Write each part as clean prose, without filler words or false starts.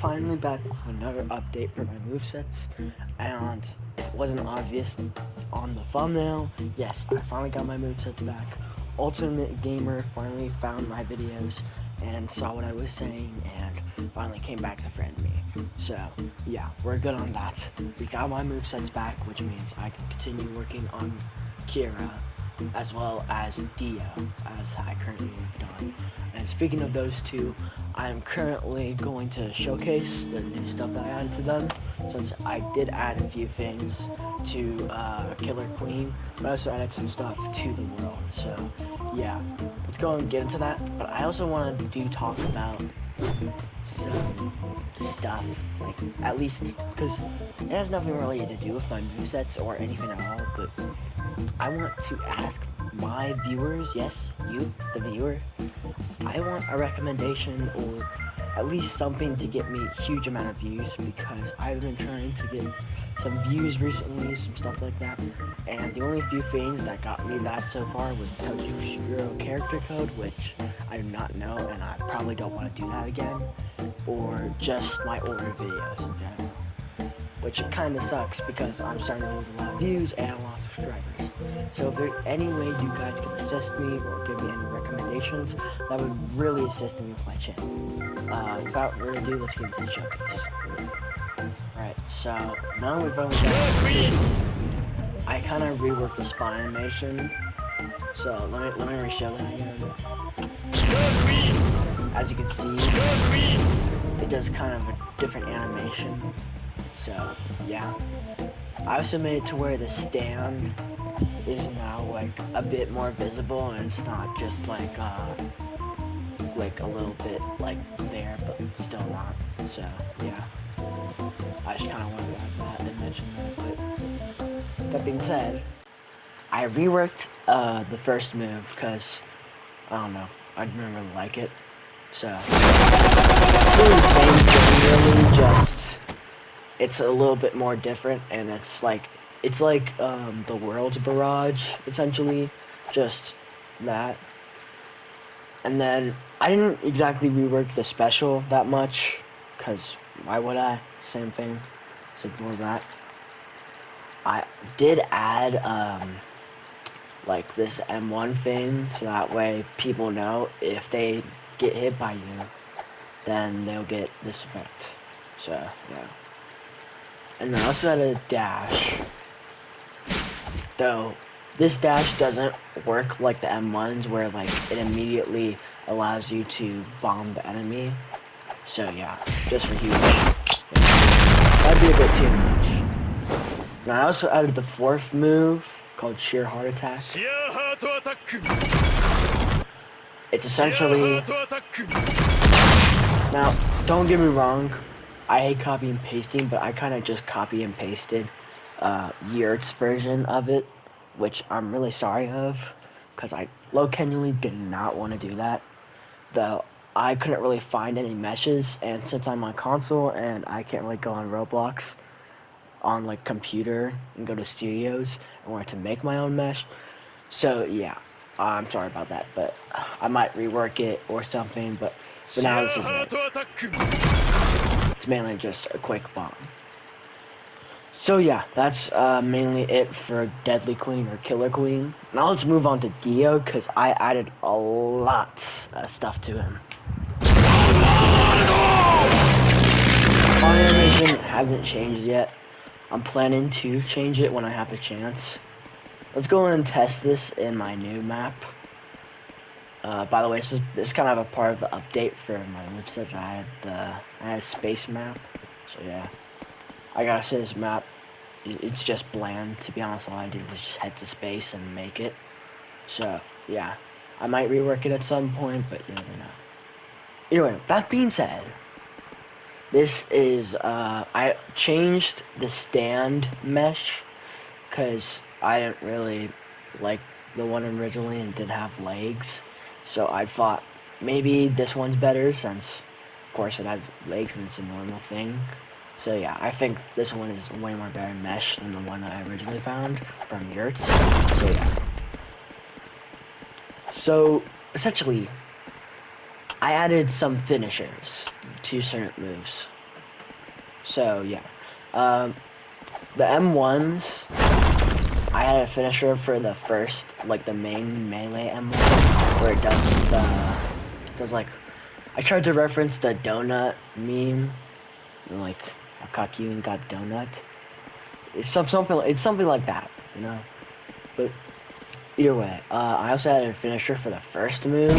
finally back with another update for my movesets, and it wasn't obvious on the thumbnail. Yes, I finally got my movesets back. Ultimate Gamer finally found my videos and saw what I was saying and finally came back to friend me. So, yeah, we're good on that. We got my movesets back, which means I can continue working on Kira as well as Dio, as I currently have done. And speaking of those two, I am currently going to showcase the new stuff that I added to them, since I did add a few things to Killer Queen, but I also added some stuff to the world. So, yeah, let's go and get into that. But I also want to talk about some stuff, like, at least, because it has nothing really to do with my movesets or anything at all, but I want to ask my viewers, yes, you, the viewer, I want a recommendation or at least something to get me a huge amount of views, because I've been trying to get some views recently, some stuff like that, and the only few things that got me that so far was Toshiro character code, which I do not know, and I probably don't want to do that again, or just my older videos in general, which kind of sucks because I'm starting to lose a lot of views and a lot of subscribers. So if there's any way you guys can assist me or give me any recommendations, that would really assist me with my channel. Without further ado, let's get into the showcase. Alright, so now we've only got, I kind of reworked the spine animation, so let me reshow that again. As you can see, it does kind of a different animation. So yeah, I also made it to where the stand is now like a bit more visible, and it's not just like a little bit like there, but still not. So yeah, I just kind of wanted to add that and mention that. But that being said, I reworked the first move because I don't know, I didn't really like it. So really just, it's a little bit more different, and it's like the world's barrage, essentially, just that. And then I didn't exactly rework the special that much, because why would I? Same thing, simple as that. I did add like this M1 thing, so that way people know if they get hit by you, then they'll get this effect. So yeah. And then I also had a dash, though this dash doesn't work like the M1s, where like it immediately allows you to bomb the enemy. So yeah, just for huge. Yeah. That'd be a bit too much. Now I also added the fourth move called Sheer Heart Attack. It's essentially, now don't get me wrong, I hate copy and pasting, but I kind of just copy and pasted Yurt's version of it, which I'm really sorry of, because I genuinely did not want to do that. Though I couldn't really find any meshes, and since I'm on console and I can't really go on Roblox on like computer and go to studios and want to make my own mesh, so yeah, I'm sorry about that, but I might rework it or something, but for now this is it. It's mainly just a quick bomb. So yeah, that's mainly it for Deadly Queen or Killer Queen. Now let's move on to Dio, because I added a lot of stuff to him. My animation hasn't changed yet. I'm planning to change it when I have the chance. Let's go and test this in my new map. By the way, this is kind of a part of the update for my moveset. I had a space map, so yeah. I gotta say, this map, it's just bland, to be honest. All I did was just head to space and make it. So yeah, I might rework it at some point, but you never know. Anyway, that being said, this is I changed the stand mesh because I didn't really like the one originally and did have legs. So I thought maybe this one's better, since of course it has legs and it's a normal thing. So yeah, I think this one is way more better mesh than the one that I originally found from Yurts. So yeah. So essentially, I added some finishers to certain moves. So yeah, um, the M1s. I had a finisher for the first, like the main melee M1, where it does like. I tried to reference the donut meme, like I cock you and got donut. It's something like that, you know. But either way, I also had a finisher for the first move.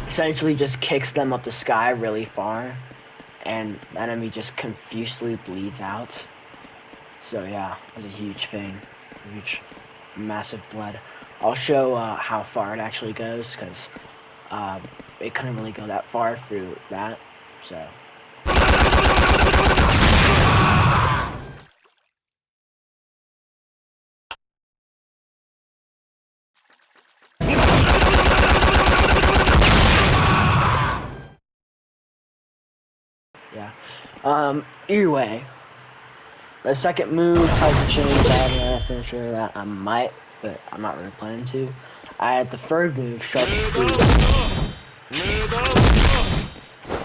Essentially, just kicks them up the sky really far, and the enemy just confusedly bleeds out. So yeah, it was a huge thing, huge, massive blood. I'll show how far it actually goes, because it couldn't really go that far through that. So. Yeah. Either way, the second move has to change. I have a finisher that I might, but I'm not really planning to. I had the third move, Sharp Speed.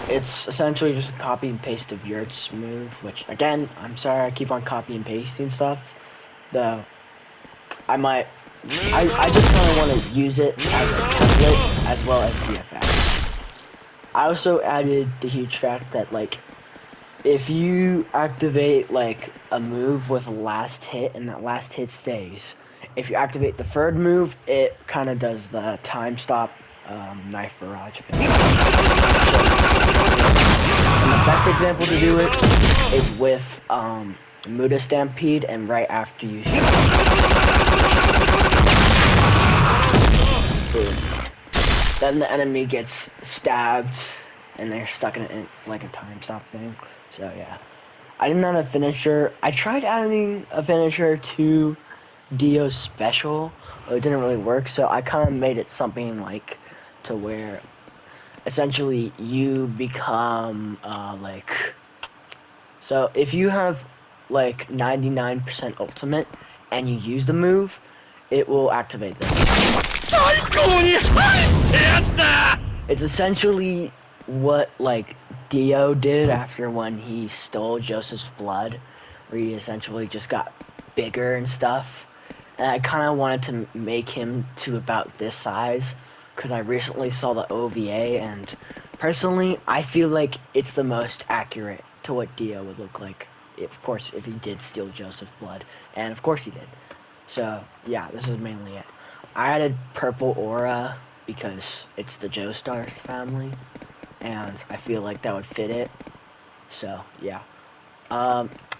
It's essentially just a copy and paste of Yurt's move, which, again, I'm sorry I keep on copy and pasting stuff, though I just kind of want to use it as a template as well as the effect. I also added the huge fact that, like, if you activate, like, a move with a last hit and that last hit stays, if you activate the third move, it kind of does the time stop knife barrage thing. And the best example to do it is with Muda Stampede and right after you shoot. Boom. Then the enemy gets stabbed and they're stuck in it like a time stop thing. So yeah. I didn't add a finisher. I tried adding a finisher to Dio's special, but it didn't really work, so I kind of made it something like to where essentially you become like, so if you have like 99% ultimate and you use the move, it will activate this. It's essentially what like Dio did after when he stole Joseph's blood, where he essentially just got bigger and stuff. And I kind of wanted to make him to about this size, because I recently saw the OVA, and personally, I feel like it's the most accurate to what Dio would look like, of course, if he did steal Joseph's blood, and of course he did. So, yeah, this is mainly it. I added Purple Aura because it's the Joestar's family, and I feel like that would fit it. So, yeah.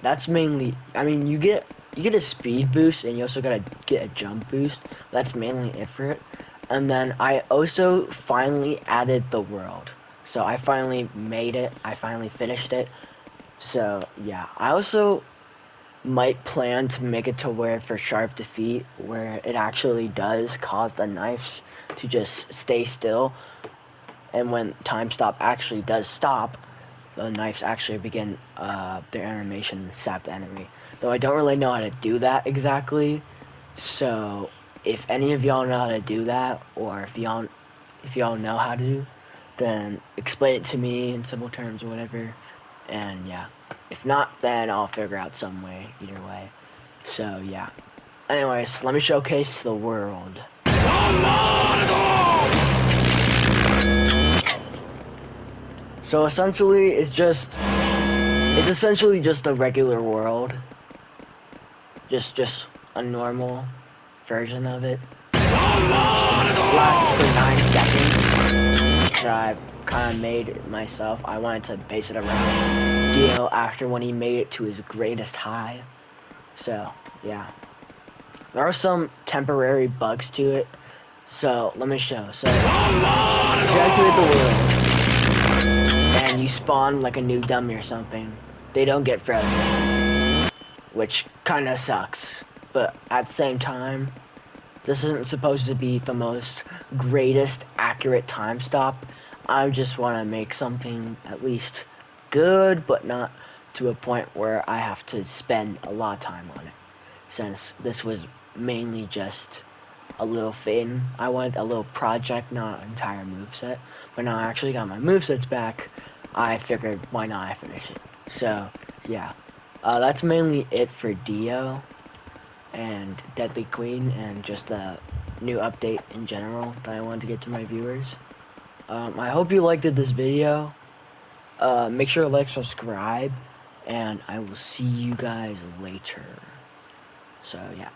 That's mainly, I mean, you get a speed boost, and you also gotta get a jump boost. That's mainly it for it. And then I also finally added the world. So I finally made it. I finally finished it. So, yeah. I also might plan to make it to where for sharp defeat, where it actually does cause the knives to just stay still, and when time stop actually does stop, the knives actually begin their animation and stab the enemy. Though I don't really know how to do that exactly, so if any of y'all know how to do that, or if y'all know how to do, then explain it to me in simple terms or whatever. And yeah, if not, then I'll figure out some way, either way. So yeah. Anyways, let me showcase the world. So essentially, it's essentially just a regular world. Just a normal version of it. Lasts for 9 seconds, which I kind of made it myself. I wanted to base it around Dio after when he made it to his greatest high. So, yeah. There are some temporary bugs to it, so let me show. So, if you activate the world, and you spawn like a new dummy or something, they don't get frozen, which kind of sucks. But at the same time, this isn't supposed to be the most greatest accurate time stop. I just want to make something at least good, but not to a point where I have to spend a lot of time on it, since this was mainly just a little thing. I wanted a little project, not an entire moveset. But now I actually got my movesets back. I figured why not I finish it. So yeah, that's mainly it for Dio and Deadly Queen and just the new update in general that I wanted to get to my viewers. I hope you liked this video. Make sure to like, subscribe, and I will see you guys later. So yeah.